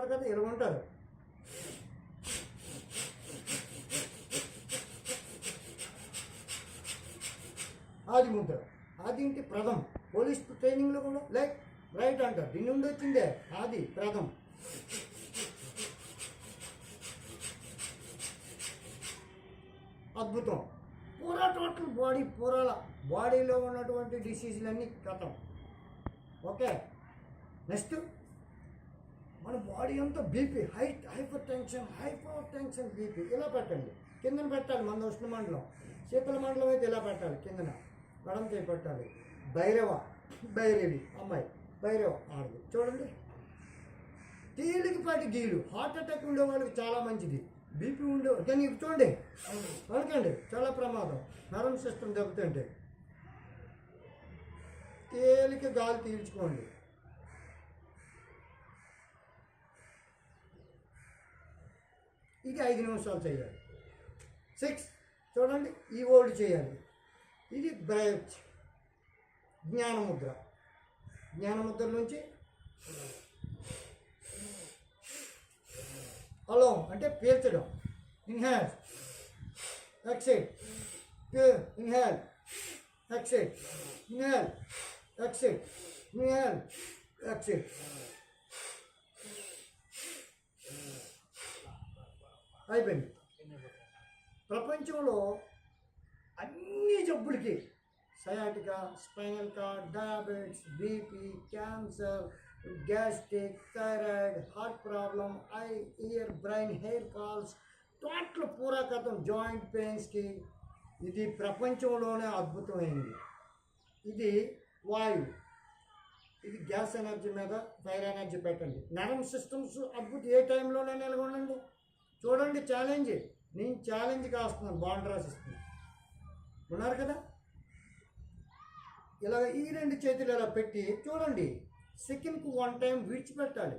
ఉన్నారు కదా, ఇలా ఉంటారు. ఆది ముద్ర, ఆది ఇంటి ప్రథం. పోలీస్ ట్రైనింగ్లో కూడా రైట్ అంటారు, దీని నుండి వచ్చిందే ఆది ప్రథం. అద్భుతం. పూరా టోటల్ బాడీ, బాడీలో ఉన్నటువంటి డిసీజులన్నీ కథం. ఓకే, నెక్స్ట్ మన బాడీ అంతా బీపీ, హైపర్ టెన్షన్ బీపీ ఇలా పెట్టండి. కిందన పెట్టాలి, మన ఉష్ణ మండలం. శీతల మండలం అయితే ఇలా పెట్టాలి, కిందన గడంతో పెట్టాలి. భైరవి అమ్మాయి, భైరవ ఆడదు. చూడండి, తేలికపాటి గీలు. హార్ట్ అటాక్ ఉండే వాళ్ళకి చాలా మంచిది. బీపీ ఉండే కానీ చూడండి అనకండి, చాలా ప్రమాదం. నరం సిస్టమ్ దెబ్బతింటే తేలిక గాలి తీల్చుకోండి. ఇది 5 నిమిషాలు చేయాలి. 6 చూడండి, ఈ ఓల్డ్ చేయాలి. ఇది బ్రైట్ జ్ఞానముద్ర నుంచి అలో అంటే పీల్చడం. Inhale exhale, inhale exhale, inhale exhale, inhale exhale. అయిపోయింది. ప్రపంచంలో అన్ని జబ్బులకి sciatica, spinal cord, diabetes, BP, cancer, gastric, thyroid, heart problem, eye, ear, brain, hair falls, total పూరా కథం. జాయింట్ పెయిన్స్కి ఇది ప్రపంచంలోనే అద్భుతమైంది. ఇది వాయువు, ఇది గ్యాస్ ఎనర్జీ మీద ఫైర్ ఎనర్జీ పెట్టండి. నరం సిస్టమ్స్ అద్భుతం. ఏ టైంలోనే నిలబడండి. చూడండి, ఛాలెంజ్. నేను ఛాలెంజ్ కాస్తున్నాను, బాండ్ రాసిస్తున్నాను. ఉన్నారు కదా, ఇలాగ ఈ 2 చేతులు ఇలా పెట్టి చూడండి. సెకండ్కి 1 టైం విడిచిపెట్టాలి.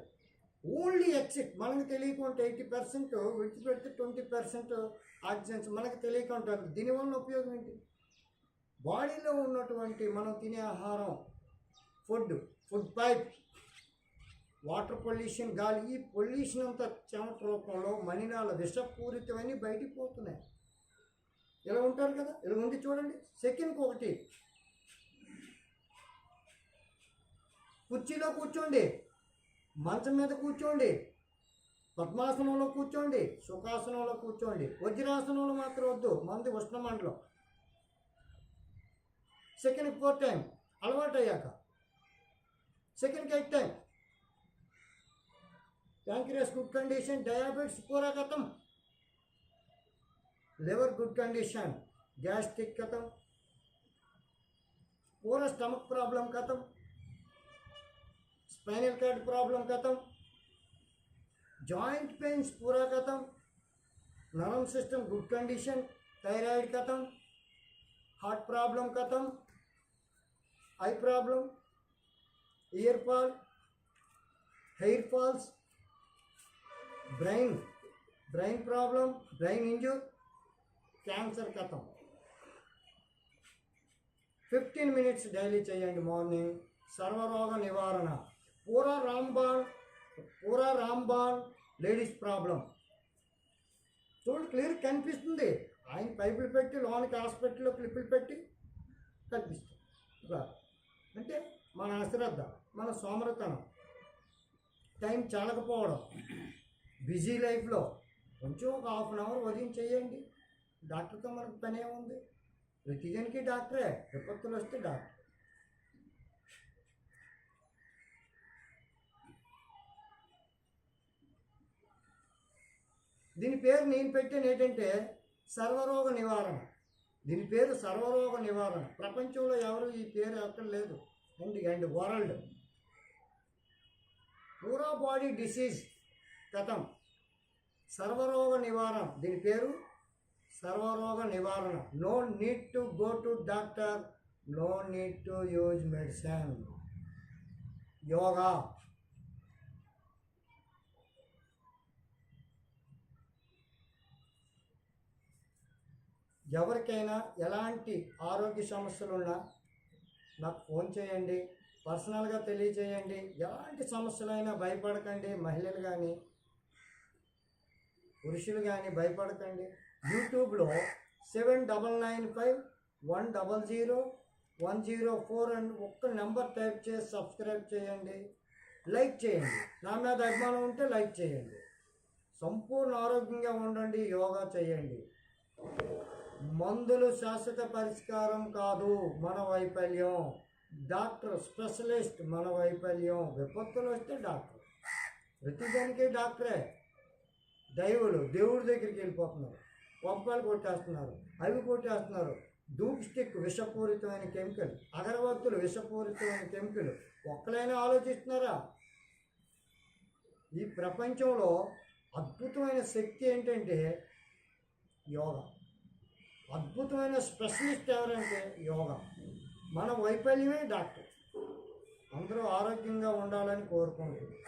Only exit. మనకు తెలియకుండా 80% విడిచిపెడితే 20% ఆక్సిజన్స్ మనకు తెలియకుండా. దీనివల్ల ఉపయోగం ఏంటి? బాడీలో ఉన్నటువంటి మనం తినే ఆహారం, ఫుడ్ పైప్, వాటర్ పొల్యూషన్, గాలి, ఈ పొల్యూషన్ అంతా చెమట రూపంలో మలినాల విషపూరితమని బయటికి పోతున్నాయి. ఇలా ఉంటారు కదా, ఇలా ఉంది చూడండి. సెకండ్కి 1. కుర్చీలో కూర్చోండి, మంచం మీద కూర్చోండి, పద్మాసనంలో కూర్చోండి, సుఖాసనంలో కూర్చోండి. వజ్రాసనంలో మాత్రం వద్దు, మంది ఉష్ణమండలం. సెకండ్కి 4 టైం అలవాటు అయ్యాక. సెకండ్కి 8 time. Pancreas good condition, diabetes పూరా ఖతం, लिवर गुड कंडीशन, गैस्ट्रिक खत्म, पूरा स्टमक प्रॉब्लम खत्म, स्पाइनल कार्ड प्रॉब्लम खत्म, जॉइंट पेन्स पूरा खत्म, nerve system good condition, thyroid खत्म, हार्ट प्रॉब्लम खत्म, eye problem, ear fall, hair falls, brain problem, brain injury, cancer खत्म. 15 मिनट्स डेली चेयंడి మార్నింగ్. సర్వరోగ నివారణ, పూరా రాంబాన్ లేడీస్ ప్రాబ్లం. చూడండి క్లియర్ కనిపిస్తుంది. ఆయన పైపులు పెట్టి లోనికి హాస్పిటల్లో క్లిప్పులు పెట్టి కనిపిస్తుంది. అంటే మన అశ్రద్ధ, మన సోమరతనం, టైం చాలకపోవడం, బిజీ లైఫ్లో కొంచెం ఒక హాఫ్ అన్ అవర్ ఉదయం చేయండి. డాక్టర్తో మనకు పనే ఉంది. ప్రతిజన్కి డాక్టరే, విపత్తులు వస్తే డాక్టర్. దీని పేరు నేను పెట్టాను ఏంటంటే సర్వరోగ నివారణ. దీని పేరు సర్వరోగ నివారణ. ప్రపంచంలో ఎవరు ఈ పేరు ఎక్కడ లేదు. అండ్ వరల్డ్ పూరా బాడీ డిసీజ్ కథం. సర్వరోగ నివారణ, దీని పేరు సర్వరోగ నివారణ. No need to go to doctor, no need to use medicine. Yoga, ఎవరికైనా ఎలాంటి ఆరోగ్య సమస్యలు ఉన్నా నాకు ఫోన్ చేయండి. పర్సనల్గా తెలియచేయండి. ఎలాంటి సమస్యలైనా భయపడకండి. మహిళలు కానీ పురుషులు కానీ భయపడకండి. యూట్యూబ్లో 7995100104 అని ఒక్క నెంబర్ టైప్ చేసి సబ్స్క్రైబ్ చేయండి. లైక్ చేయండి. నా మీద అభిమానం ఉంటే లైక్ చేయండి. సంపూర్ణ ఆరోగ్యంగా ఉండండి. యోగా చేయండి. మందులు శాశ్వత పరిష్కారం కాదు మన వైఫల్యం. డాక్టర్ స్పెషలిస్ట్ మన వైఫల్యం. విపత్తులు వస్తే డాక్టర్, ప్రతిదానికి డాక్టరే. దేవుడి దగ్గరికి వెళ్ళిపోతున్నారు, కొబ్బలు కొట్టేస్తున్నారు, అవి కొట్టేస్తున్నారు. ధూప్ స్టిక్ విషపూరితమైన కెమికల్, అగరబత్తులు విషపూరితమైన కెమికల్. ఒక్కలైనా ఆలోచిస్తున్నారా? ఈ ప్రపంచంలో అద్భుతమైన శక్తి ఏంటంటే యోగా. అద్భుతమైన స్పెషలిస్ట్ ఎవరంటే యోగా. మన వైఫల్యమే డాక్టర్. అందరూ ఆరోగ్యంగా ఉండాలని కోరుకుంటున్నాను.